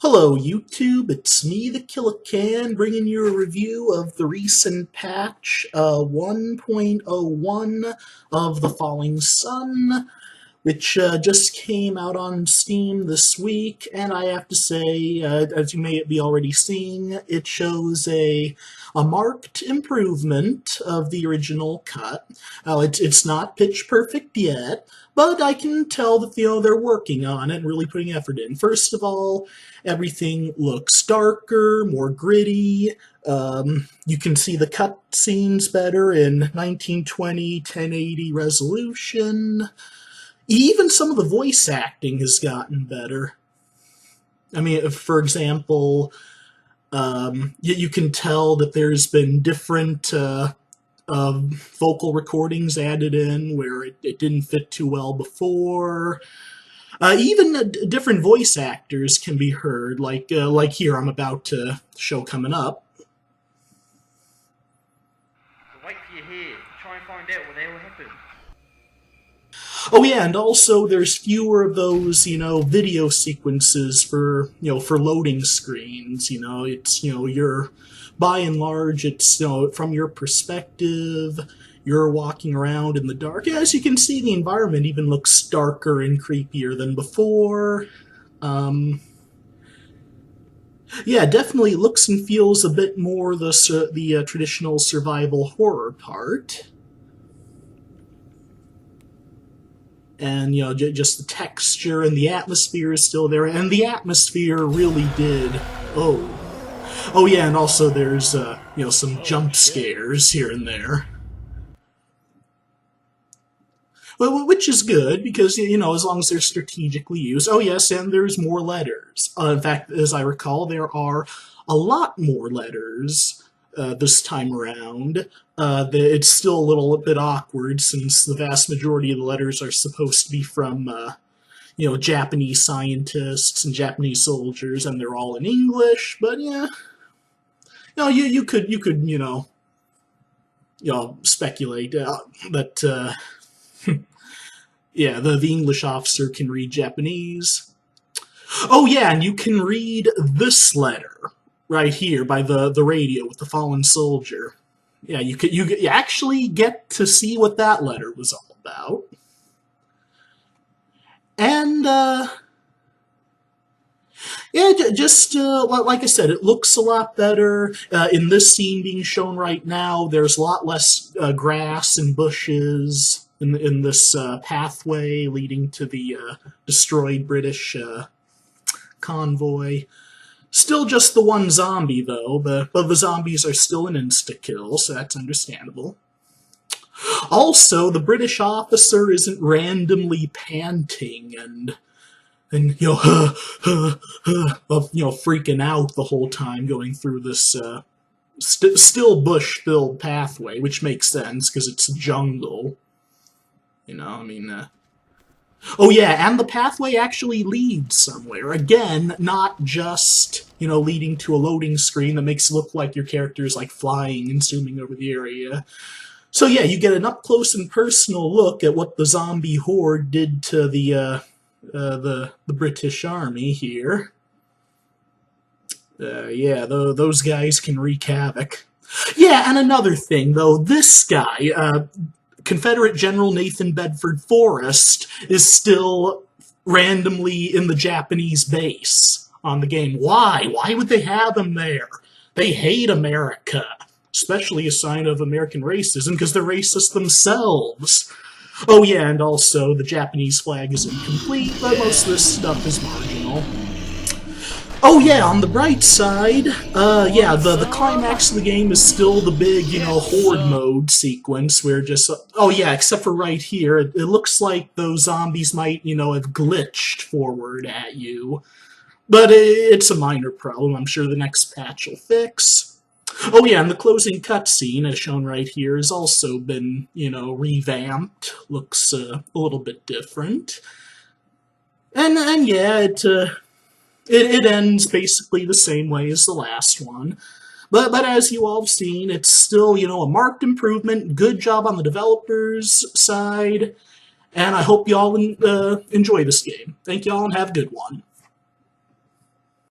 Hello YouTube, it's me, the Killican, bringing you a review of the recent patch 1.01 of The Falling Sun, which just came out on Steam this week, and I have to say, as you may be already seeing, it shows a marked improvement of the original cut. It's not pitch perfect yet, but I can tell that they're working on it and really putting effort in. First of all, everything looks darker, more gritty. You can see the cut scenes better in 1920 1080 resolution. Even some of the voice acting has gotten better. I mean, for example, you can tell that there's been different vocal recordings added in where it didn't fit too well before. Even different voice actors can be heard, like here I'm about to show coming up. Wait for your hair. Try and find out what the hell happened. Oh yeah, and also there's fewer of those, video sequences for loading screens. It's, you're, by and large, it's, from your perspective, you're walking around in the dark. As you can see, the environment even looks darker and creepier than before. Yeah, definitely looks and feels a bit more the traditional survival horror part. And just the texture and the atmosphere is still there, and the atmosphere really did. Oh yeah, and also there's some jump scares here and there, well, which is good because as long as they're strategically used. Oh yes, and there's more letters. In fact, as I recall, there are a lot more letters this time around. It's still a little bit awkward since the vast majority of the letters are supposed to be from, Japanese scientists and Japanese soldiers, and they're all in English. But yeah, you could speculate that yeah, the English officer can read Japanese. Oh yeah, and you can read this letter right here by the radio with the fallen soldier. Yeah, you actually get to see what that letter was all about. And yeah, just like I said, it looks a lot better. In this scene being shown right now, there's a lot less grass and bushes in this pathway leading to the destroyed British convoy. Still just the one zombie, though, but the zombies are still an insta-kill, so that's understandable. Also, the British officer isn't randomly panting and freaking out the whole time going through this still bush-filled pathway, which makes sense because it's a jungle. Oh yeah, and the pathway actually leads somewhere. Again, not just, leading to a loading screen that makes it look like your character is like flying and zooming over the area. So yeah, you get an up-close and personal look at what the zombie horde did to the British army here. Yeah, those guys can wreak havoc. Yeah, and another thing, though, this guy, Confederate General Nathan Bedford Forrest, is still randomly in the Japanese base on the game. Why? Why would they have him there? They hate America, especially a sign of American racism, because they're racist themselves. Oh yeah, and also the Japanese flag is incomplete, but most of this stuff is marginal. Oh yeah, on the bright side, yeah, the climax of the game is still the big, horde mode sequence where just, oh yeah, except for right here, it looks like those zombies might, have glitched forward at you. But it's a minor problem I'm sure the next patch will fix. Oh yeah, and the closing cutscene, as shown right here, has also been, revamped. Looks a little bit different. And yeah, it ends basically the same way as the last one. But as you all have seen, it's still, a marked improvement. Good job on the developers' side. And I hope you all enjoy this game. Thank you all and have a good one.